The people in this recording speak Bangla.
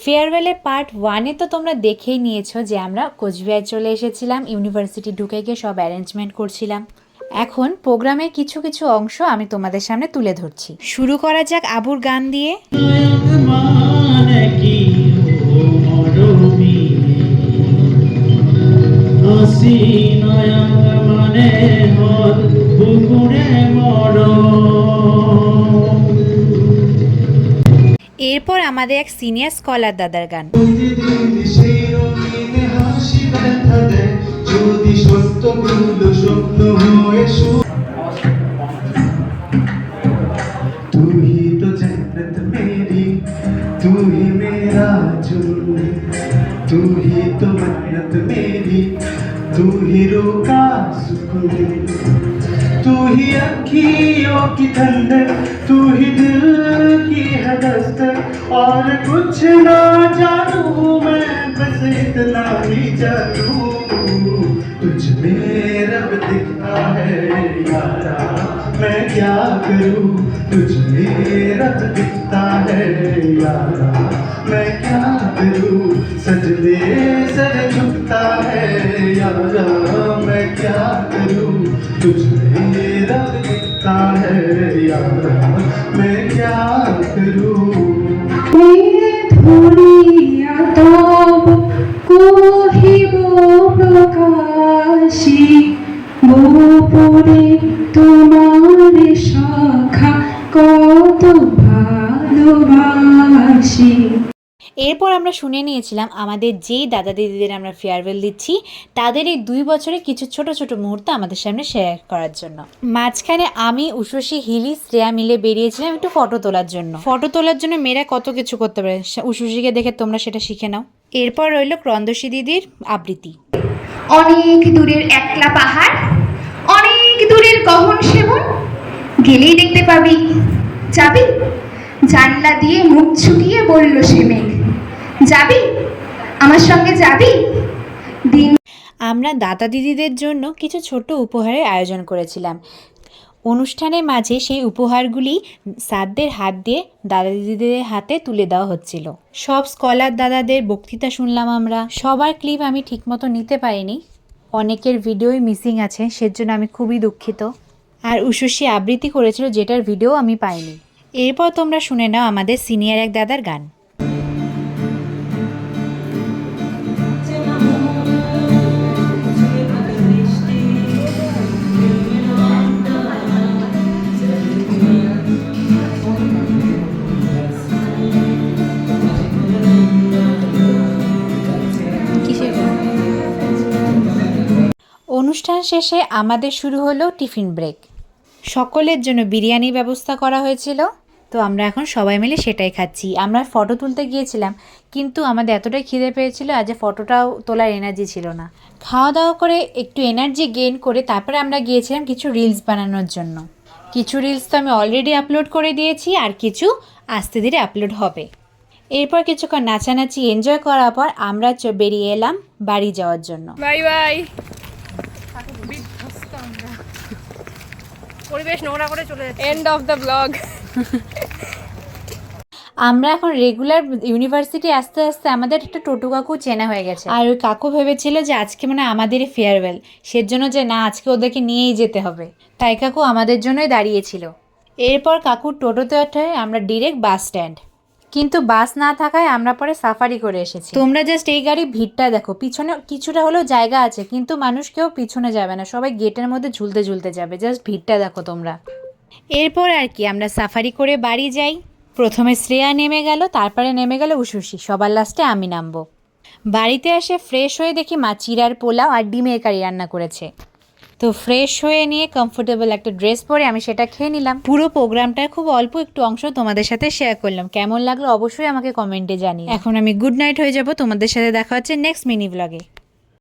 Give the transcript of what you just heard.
ফেয়ারওয়েলের পার্ট 1-এ তো তোমরা দেখেই নিয়েছো যে আমরা কোচবিহার চলে এসেছিলাম, ইউনিভার্সিটি ঢুকে গিয়ে সব অ্যারেঞ্জমেন্ট করছিলাম। এখন প্রোগ্রামের কিছু কিছু অংশ আমি তোমাদের সামনে তুলে ধরছি। শুরু করা যাক আবুর গান দিয়ে। এরপর আমাদের এক সিনিয়র স্কলার দাদার গান। तू ही मेरा जुनून, तू ही तो मन्नत मेरी, तू ही रूह का सुकून, तू ही अखियों की ठंडक, तू ही दिल की है दस्तक। और कुछ ना जानू मैं, बस इतना ही जानू तुझ में रब दिखता है यारा, मैं क्या करूं। तुझ में रब दिखता है यारा, मैं क्या करूं। सजदे सर झुकता है यारा, मैं क्या करूं। तुझ में रब दिखता है यारा, मैं क्या करूं। ধরিয়া তব কহিব প্রকাশী, গোপনে তোমার সখা কত ভালোবাসি। এরপর আমরা শুনে নিয়েছিলাম আমাদের যেই দাদা দিদিদের আমরা ফেয়ারওয়েল দিচ্ছি তাদের এই 2 বছরে কিছু ছোট ছোট মুহূর্ত আমাদের সামনে শেয়ার করার জন্য। মাঝখানে আমি, উষসী, হিলি, শ্রেয়া মিলে বেরিয়েছিলাম একটু ফটো তোলার জন্য। ফটো তোলার জন্য মেয়েরা কত কিছু করতে পারে, উষসীকে দেখে তোমরা সেটা শিখে নাও। এরপর রইল ক্রন্দশী দিদির আবৃত্তি। অনেক দূরের একলা পাহাড়, অনেক দূরের গহন সেবন, গেলেই দেখতে পাবি। যাবি? জানলা দিয়ে মুখ ছুটিয়ে বলল সে মেঘ, যাবি আমার সঙ্গে যাবি? দিন আমরা দাদা দিদিদের জন্য কিছু ছোট উপহারের আয়োজন করেছিলাম। অনুষ্ঠানের মাঝে সেই উপহারগুলি স্যারদের হাত দিয়ে দাদা দিদিদের হাতে তুলে দেওয়া হচ্ছিল। সব স্কলার দাদাদের বক্তৃতা শুনলাম আমরা। সবার ক্লিপ আমি ঠিকমতো নিতে পারিনি, অনেকের ভিডিওই মিসিং আছে, সেজন্য আমি খুবই দুঃখিত। আর উষসী আবৃত্তি করেছিল যেটার ভিডিও আমি পাইনি। এরপর তোমরা শুনে নাও আমাদের সিনিয়র এক দাদার গান। অনুষ্ঠান শেষে আমাদের শুরু হলো টিফিন ব্রেক। সকলের জন্য বিরিয়ানির ব্যবস্থা করা হয়েছিল, তো আমরা এখন সবাই মিলে সেটাই খাচ্ছি। আমরা ফটো তুলতে গিয়েছিলাম কিন্তু আমাদের এতটাই খিদে পেয়েছিল আজ ফটোটাও তোলার এনার্জি ছিল না। খাওয়া দাওয়া করে একটু এনার্জি গেইন করে তারপরে আমরা গিয়েছিলাম কিছু রিলস বানানোর জন্য। কিছু রিলস তো আমি অলরেডি আপলোড করে দিয়েছি, আর কিছু আস্তে ধীরে আপলোড হবে। এরপর কিছুক্ষণ নাচানাচি এনজয় করার পর আমরা বেরিয়ে এলাম বাড়ি যাওয়ার জন্য। Bye bye. পরিবেশ নোংরা করে চলে যাচ্ছে। End of the blog. আমরা এখন রেগুলার ইউনিভার্সিটি আস্তে আস্তে আমাদের একটা টোটো কাকু চেনা হয়ে গেছে। আর ওই কাকু ভেবেছিল যে আজকে মানে আমাদেরই ফেয়ারওয়েল, সেজন্য যে না আজকে ওদেরকে নিয়েই যেতে হবে, তাই কাকু আমাদের জন্যই দাঁড়িয়েছিল। এরপর কাকুর টোটোতে ওঠে আমরা ডিরেক্ট বাস স্ট্যান্ড, কিন্তু বাস না থাকায় আমরা পরে সাফারি করে এসেছি। তোমরা জাস্ট এই গাড়ির ভিড়টা দেখো, পিছনে কিছুটা হলেও জায়গা আছে কিন্তু মানুষ কেউ পিছনে যাবে না, সবাই গেটের মধ্যে ঝুলতে ঝুলতে যাবে। জাস্ট ভিড়টা দেখো তোমরা। এরপর আর কি আমরা সাফারি করে বাড়ি যাই। প্রথমে শ্রেয়া নেমে গেল, তারপরে নেমে গেল উষসী, সবার লাস্টে আমি নামবো। বাড়িতে এসে ফ্রেশ হয়ে দেখি মা চিড়ার পোলাও আর ডিমের কারি রান্না করেছে। তো ফ্রেশ হয়ে নিয়ে কমফোর্টেবল একটা ড্রেস পরে আমি সেটা খেয়ে নিলাম। পুরো প্রোগ্রামটার খুব অল্প একটু অংশ তোমাদের সাথে শেয়ার করলাম, কেমন লাগলো অবশ্যই আমাকে কমেন্টে জানিও। এখন আমি গুড নাইট হয়ে যাব, তোমাদের সাথে দেখা হচ্ছে নেক্সট মিনি ব্লগে।